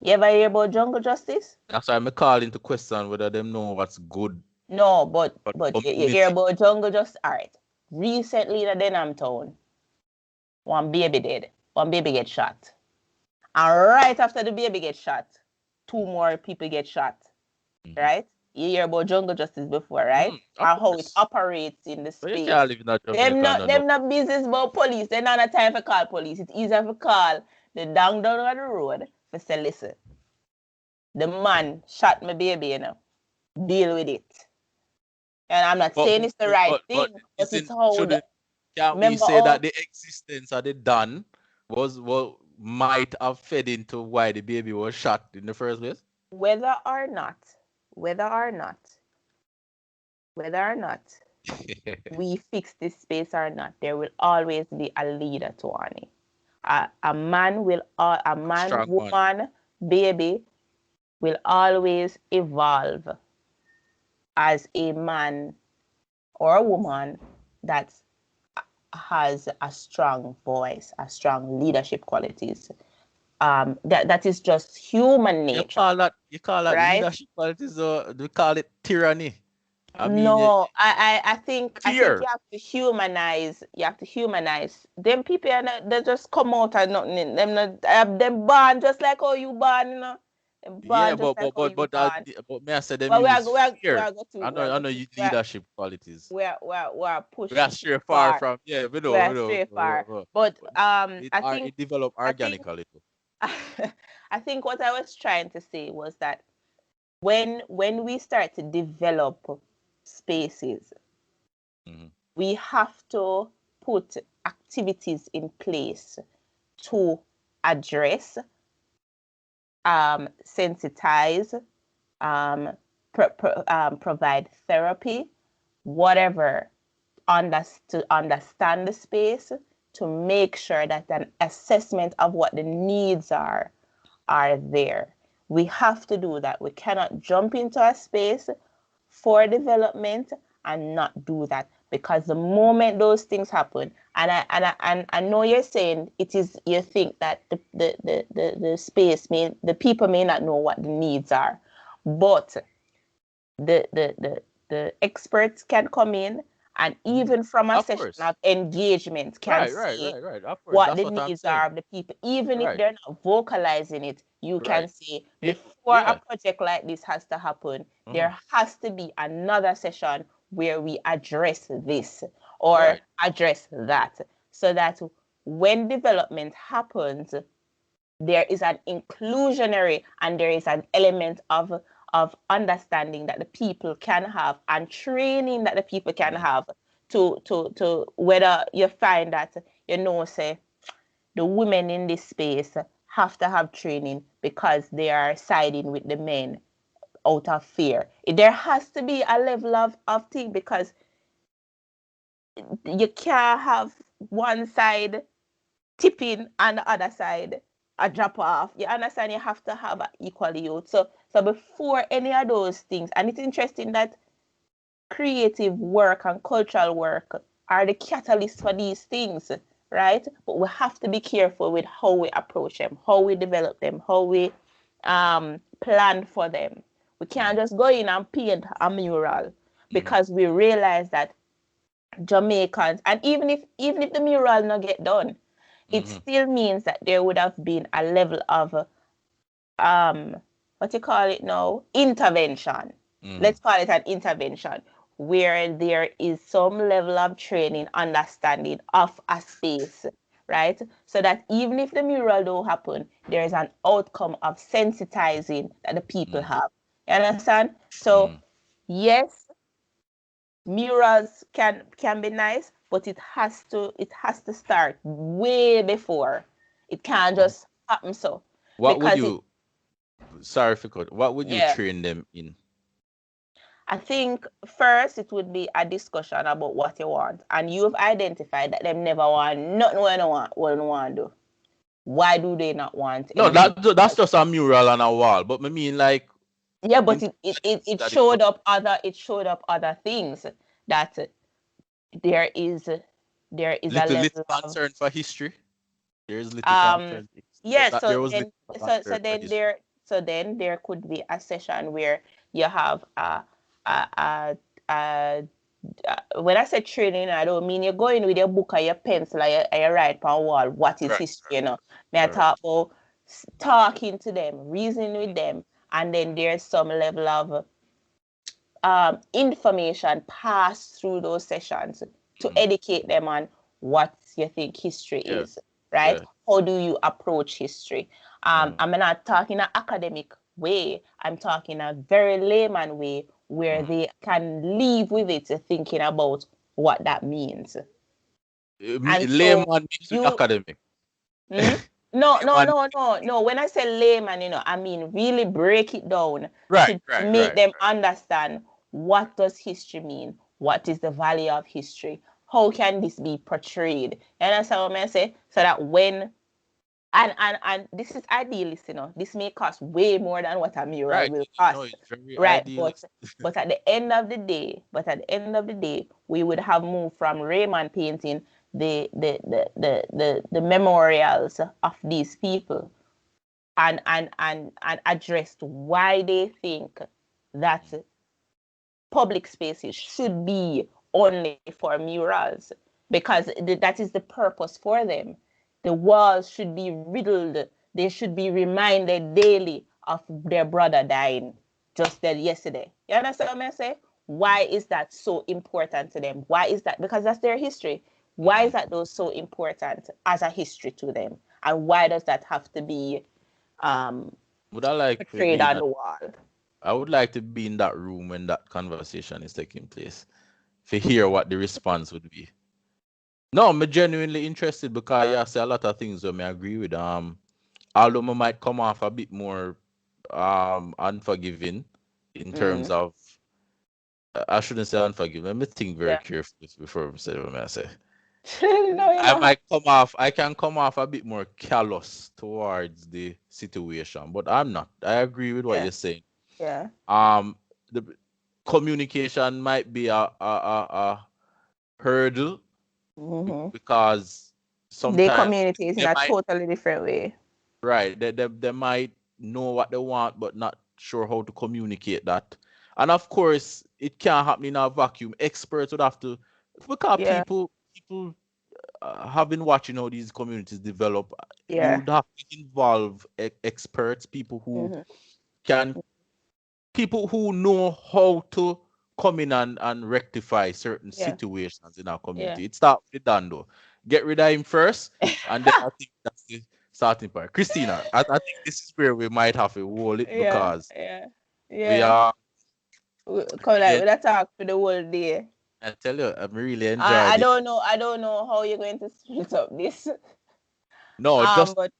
You ever hear about jungle justice? That's why I'm calling into question whether them know what's good No, but for the you hear community. about jungle justice? Alright. Recently in the Denham town, one baby dead. One baby get shot. And right after the baby gets shot, two more people get shot. Right? You hear about jungle justice before, right? Of And how it course. operates in the But you space. can't live in a Jamaica and don't know. Them not business about police. They not a time for call police. It's easier for call the down on the road for say, listen, the man shot my baby, Deal with it. And I'm not saying it's the right thing, but it's how Can't we remember say all that the existence of the Don was what might have fed into why the baby was shot in the first place? whether or not, whether or not, whether or not we fix this space or not, there will always be a leader to Ani. A man, Strong man. woman, baby will always evolve as a man or a woman that has a strong voice, a strong leadership qualities. That is just human nature. You call that right? leadership qualities, or we call it tyranny. I mean, No, I think fear. you have to humanize. You have to humanize them people. And they just come out and nothing. Them not them born just like how you born. Them Yeah, born just like how you born. but may I say them But use we fear. are go to I know you leadership qualities. we are We are pushed too straight far far. from, yeah, We are straight far. But it developed I think organically too. I think what I was trying to say was that when we start to develop spaces, we have to put activities in place to address, sensitize, provide therapy, whatever, to understand the space, to make sure that an assessment of what the needs are there. We have to do that. We cannot jump into a space for development and not do that, because the moment those things happen, and I know you're saying it is, you think that the space the people may not know what the needs are, but the experts can come in and even from a session of engagement can see Right. Of course, what that's the what I'm needs saying. are of the people. Even if Right, they're not vocalizing it, you can right. say If before a project like this has to happen, uh there has to be another session where we address this or right. address that, so that when development happens, there is an inclusionary and there is an element of understanding that the people can have and training that the people can have to whether you find that say the women in this space have to have training because they are siding with the men out of fear. There has to be a level of thing, because you can't have one side tipping and the other side a drop off. You understand? You have to have an equal youth. So before any of those things, and it's interesting that creative work and cultural work are the catalysts for these things, right? But we have to be careful with how we approach them, how we develop them, how we plan for them. We can't just go in and paint a mural, because we realize that Jamaicans, and even if the mural not get done, it still means that there would have been a level of what you call it now, intervention. Let's call it an intervention, where there is some level of training, understanding of a space, right? So that even if the mural don't happen, there is an outcome of sensitizing that the people have. You understand? So yes, murals can be nice, but it has to start way before. It can't just happen so. What would Because it, you, sorry for cut, what would you yeah, train them in? I think first it would be a discussion about what you want. And you've identified that them never want nothing what they want to do. Why do they not want No, anything? that's just a mural on a wall. But I mean, like, Yeah, but important it that showed up other things that there is a little level of concern for history. There is little um concern. yeah, That so there was little then concern for history. there could be a session where you have a when I say training, I don't mean you're going with your book or your pencil or your write on wall what is Right, history, you know. May I right. talk about talking to them, reasoning with them, and then there's some level of information passed through those sessions to Mm. educate them on what you think history Yeah, is, right? yeah. How do you approach history? Mm. I'm not talking an academic way. I'm talking a very layman way where Mm. they can leave with it thinking about what that means. And so Layman mixed with you academic. Hmm? No, no, Layman. no, no, no. When I say layman, I mean really break it down Right, to right, make right, them right. understand what does history mean? What is the value of history? How can this be portrayed? And that's how I say so that when and this is idealist, this may cost way more than what a mural Right. will No, cost, it's very right? But idealist. at the end of the day, we would have moved from Raymond painting the memorials of these people and addressed why they think that public spaces should be only for murals because that is the purpose for them. The walls should be riddled. They should be reminded daily of their brother dying just dead yesterday. You understand what I say? Why is that so important to them? Why is that? Because that's their history. Why is Mm. that though so important as a history to them? And why does that have to be um, Would I like to portrayed be in on that? the wall? I would like to be in that room when that conversation is taking place, to hear what the response would be. No, I'm genuinely interested because you say a lot of things that I agree with. Although I might come off a bit more unforgiving in terms Mm. of I shouldn't say unforgiving. Let me think very Yeah. carefully before I say what I say. No, you know. I can come off a bit more callous towards the situation, but I'm not. I agree with what Yeah. you're saying. Yeah. Um, the communication might be a hurdle Mm-hmm. because They sometimes communicate in they a might totally different way. right they might know what they want but not sure how to communicate that. And of course, it can't happen in a vacuum. Experts would have to because Yeah. people have been watching how these communities develop. You Yeah. would have to involve experts, Mm-hmm. can people who know how to come in and rectify certain Yeah. situations in our Yeah. community. It starts with Dando. Get rid of him first, and then I think that's the starting point. Christina, I think this is where we might have to roll it Yeah. because Yeah. we Yeah. are Come like really, with a talk for the whole day. I tell you, I'm really I enjoyed it. don't know. I don't know how you're going to split up this. No, just But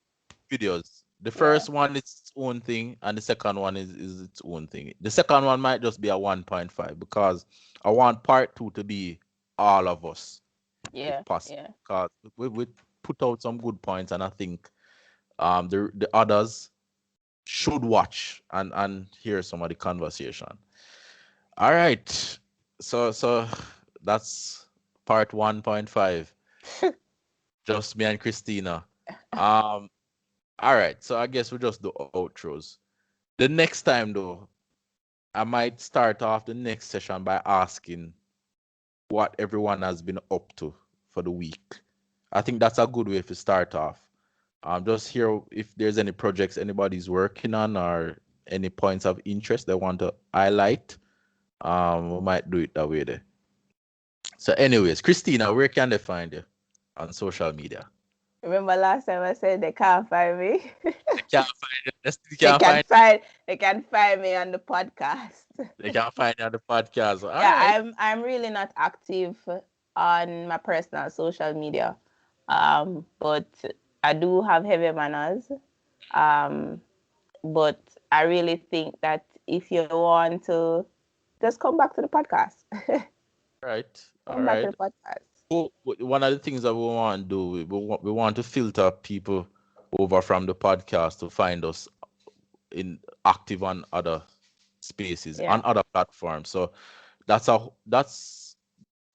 videos. The yeah. first one is its own thing, and the second one is its own thing. The second one might just be a 1.5 because I want part two to be all of us, if Yeah. possible. Yeah. Because we put out some good points, and I think the others should watch and hear some of the conversation. All right, so that's part 1.5. Just me and Christina. Um, all right, so I guess we just do outros. The next time though, I might start off the next session by asking what everyone has been up to for the week. I think that's a good way to start off. Just hear if there's any projects anybody's working on or any points of interest they want to highlight. We might do it that way there. So, anyways, Christina, where can they find you on social media? Remember last time I said they can't find me? They can't find you. They still they can't can find. find they can find me on the podcast. They can't find you on the podcast. All Yeah, right. I'm really not active on my personal social media. But I do have heavy manners. But I really think that if you want to, just come back to the podcast. Right. All Come back to right. the podcast. So one of the things that we want to do, we want to filter people over from the podcast to find us in active on other spaces, Yeah. on other platforms. So that's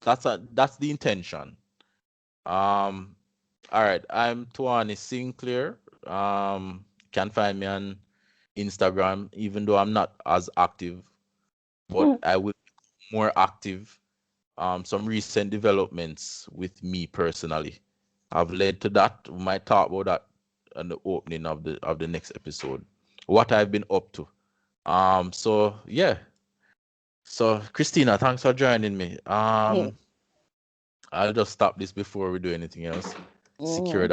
that's the intention. Um, all right. I'm Tuani Sinclair. Can find me on Instagram, even though I'm not as active, but I will be more active. Some recent developments with me personally have led to that. We might talk about that in the opening of the next episode. What I've been up to. So yeah. So Christina, thanks for joining me. I'll just stop this before we do anything else. Secure Mhm. that.